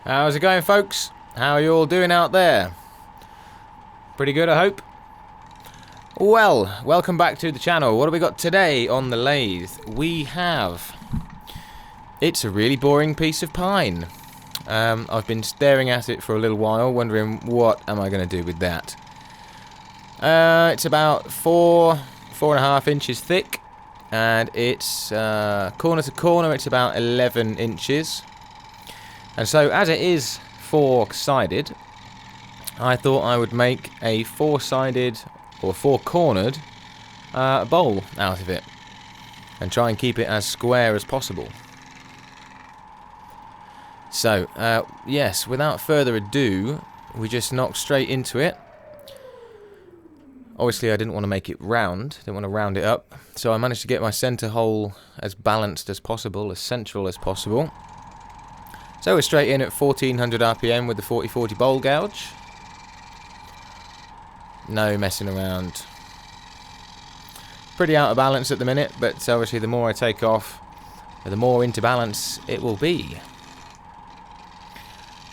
How's it going, folks? How are you all doing out there? Pretty good, I hope. Well, welcome back to the channel. What have we got today on the lathe? We have... It's a really boring piece of pine. I've been staring at it for a little while, wondering what am I going to do with that. It's about 4.5 inches thick, and it's corner to corner it's about 11 inches. And so, as it is four-sided, I thought I would make a four-sided or four-cornered bowl out of it, and try and keep it as square as possible. So, yes, without further ado, we just knock straight into it. Obviously, I didn't want to make it round, didn't want to round it up, so I managed to get my centre hole as balanced as possible, as central as possible. So we're straight in at 1400 RPM with the 40/40 bowl gouge. No messing around. Pretty out of balance at the minute, but obviously the more I take off, the more into balance it will be.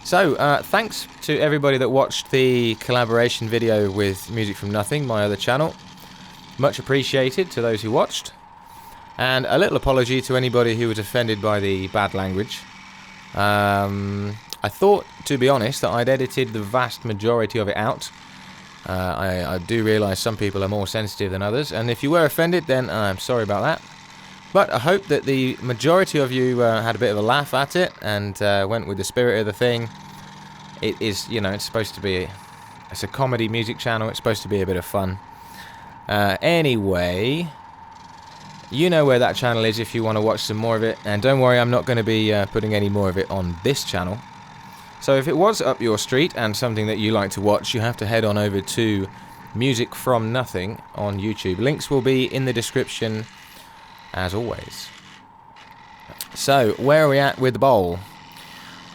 So, thanks to everybody that watched the collaboration video with Music From Nothing, my other channel. Much appreciated to those who watched. And a little apology to anybody who was offended by the bad language. I thought, to be honest, that I'd edited the vast majority of it out. I do realise some people are more sensitive than others, and if you were offended, then I'm sorry about that. But I hope that the majority of you had a bit of a laugh at it and went with the spirit of the thing. It is, you know, it's supposed to be, it's a comedy music channel, it's supposed to be a bit of fun. Anyway, you know where that channel is if you want to watch some more of it, and don't worry, I'm not going to be putting any more of it on this channel. So if it was up your street and something that you like to watch, you have to head on over to Music From Nothing on YouTube. Links will be in the description, as always. So, where are we at with the bowl?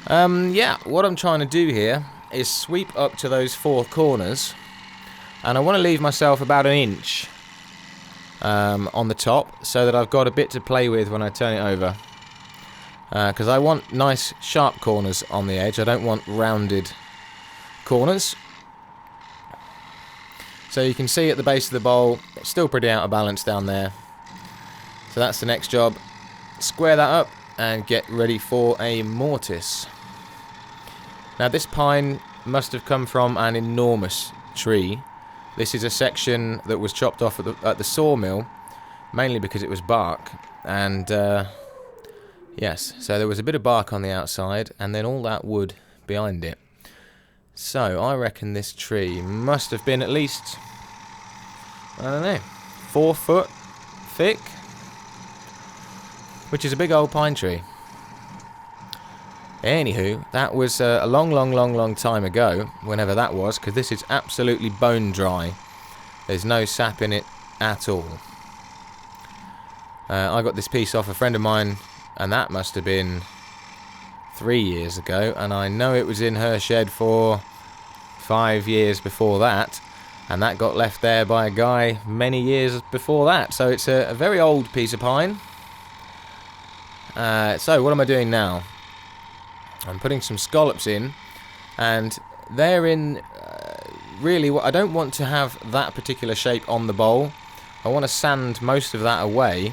Yeah, what I'm trying to do here is sweep up to those four corners, and I want to leave myself about an inch on the top, so that I've got a bit to play with when I turn it over. Because I want nice sharp corners on the edge, I don't want rounded corners. So you can see at the base of the bowl, it's still pretty out of balance down there. So that's the next job. Square that up and get ready for a mortise. Now this pine must have come from an enormous tree. This is a section that was chopped off at the sawmill, mainly because it was bark. And yes, so there was a bit of bark on the outside and then all that wood behind it. So I reckon this tree must have been at least, I don't know, 4 foot thick. Which is a big old pine tree. Anywho, that was a long time ago, whenever that was, because this is absolutely bone dry. There's no sap in it at all. I got this piece off a friend of mine, and that must have been 3 years ago, and I know it was in her shed for 5 years before that, and that got left there by a guy many years before that. So it's a very old piece of pine. So what am I doing now? I'm putting some scallops in, and they're in really what I don't want to have that particular shape on the bowl. I want to sand most of that away,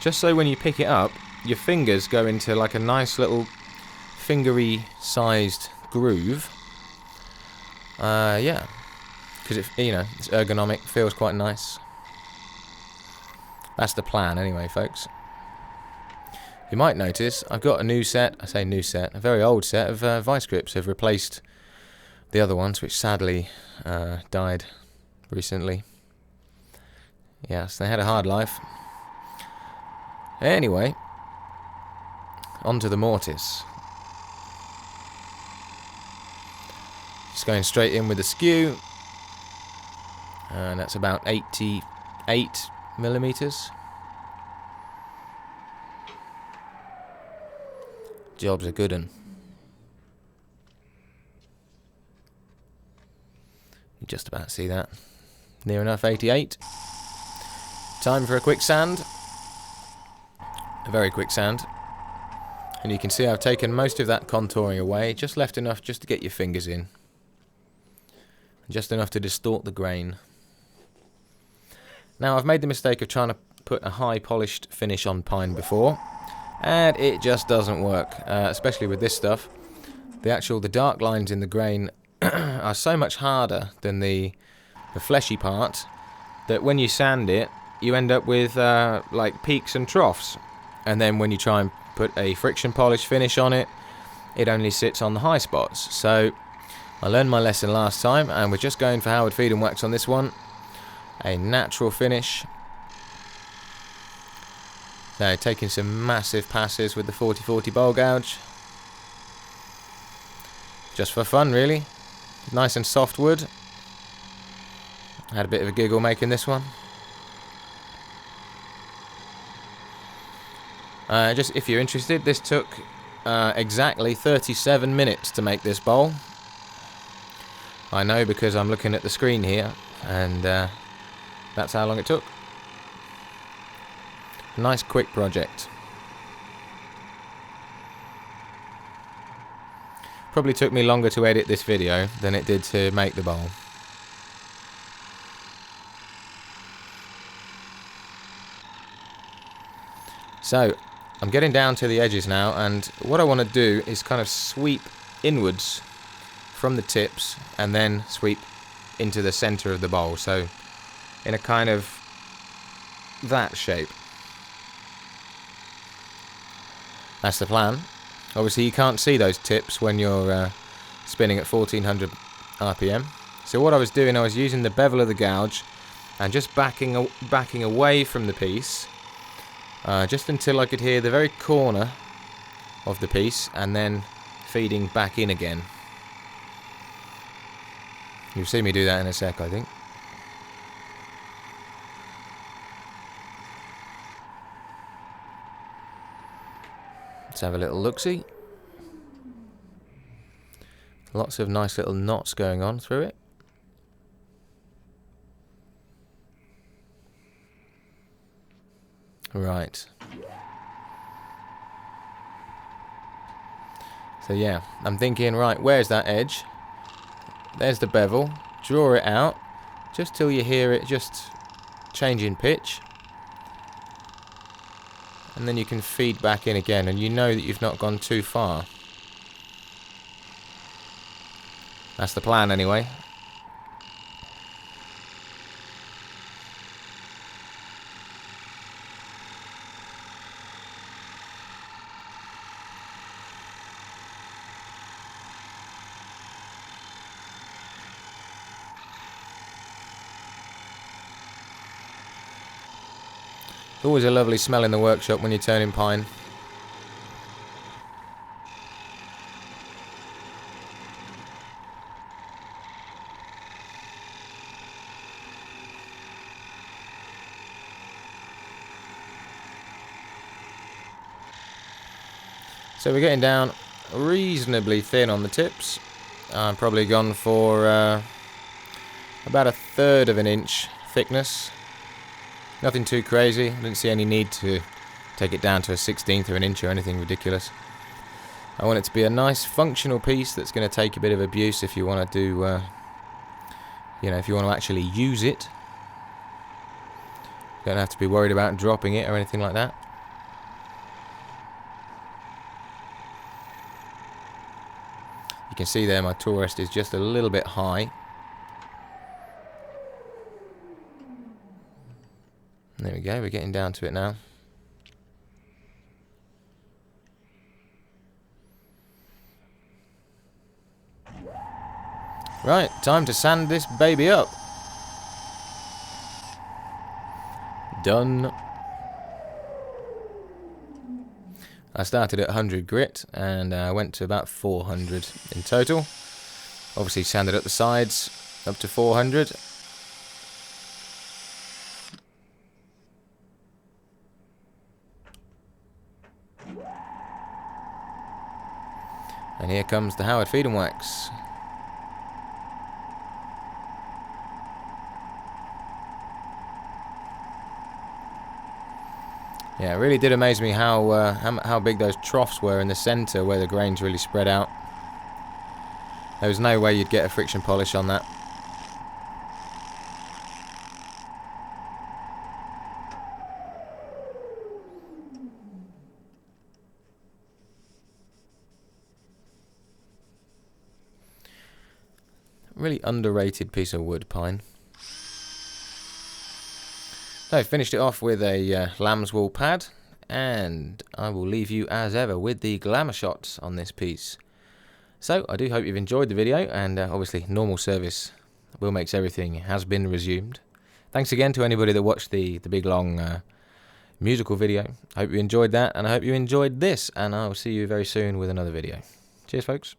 just so when you pick it up, your fingers go into like a nice little fingery sized groove. Yeah, because it, you know, it's ergonomic, feels quite nice. That's the plan anyway, folks. You might notice I've got a new set, I say new set, a very old set of vice grips. Have replaced the other ones, which sadly died recently. Yes, they had a hard life. Anyway, on to the mortise. Just going straight in with the skew, and that's about 88 millimeters. Job's a good one. You just about see that. Near enough, 88. Time for a quick sand. A very quick sand. And you can see I've taken most of that contouring away, just left enough just to get your fingers in. Just enough to distort the grain. Now I've made the mistake of trying to put a high polished finish on pine before, and it just doesn't work, especially with this stuff. The dark lines in the grain are so much harder than the fleshy part that when you sand it, you end up with like peaks and troughs. And then when you try and put a friction polish finish on it, it only sits on the high spots. So I learned my lesson last time, and we're just going for Howard Feed and Wax on this one. A natural finish. So taking some massive passes with the 40/40 bowl gouge. Just for fun, really. Nice and soft wood. I had a bit of a giggle making this one. Just if you're interested, this took exactly 37 minutes to make this bowl. I know because I'm looking at the screen here, and that's how long it took. Nice quick project. Probably took me longer to edit this video than it did to make the bowl. So I'm getting down to the edges now, and what I want to do is kind of sweep inwards from the tips and then sweep into the center of the bowl, so in a kind of that shape. That's the plan. Obviously you can't see those tips when you're spinning at 1400 RPM. So what I was doing, I was using the bevel of the gouge and just backing away from the piece, just until I could hear the very corner of the piece, and then feeding back in again. You'll see me do that in a sec, I think. Let's have a little look-see. Lots of nice little knots going on through it. Right. So yeah, I'm thinking, right, where's that edge? There's the bevel. Draw it out just till you hear it just change in pitch. And then you can feed back in again, and you know that you've not gone too far. That's the plan anyway. Always a lovely smell in the workshop when you're turning pine. So we're getting down reasonably thin on the tips. I've probably gone for about 1/3 of an inch thickness. Nothing too crazy. I didn't see any need to take it down to a 1/16 of an inch or anything ridiculous. I want it to be a nice functional piece that's going to take a bit of abuse if you want to do, if you want to actually use it. You don't have to be worried about dropping it or anything like that. You can see there my tool rest is just a little bit high. There we go, we're getting down to it now. Right, time to sand this baby up. Done. I started at 100 grit and went to about 400 in total. Obviously sanded up the sides up to 400. And here comes the Howard Feed and Wax. Yeah, it really did amaze me how big those troughs were in the centre where the grain's really spread out. There was no way you'd get a friction polish on that. Really underrated piece of wood, pine. So I finished it off with a lamb's wool pad, and I will leave you as ever with the glamour shots on this piece. So I do hope you've enjoyed the video, and obviously normal service will makes everything has been resumed. Thanks again to anybody that watched the big long musical video. I hope you enjoyed that, and I hope you enjoyed this, and I will see you very soon with another video. Cheers, folks.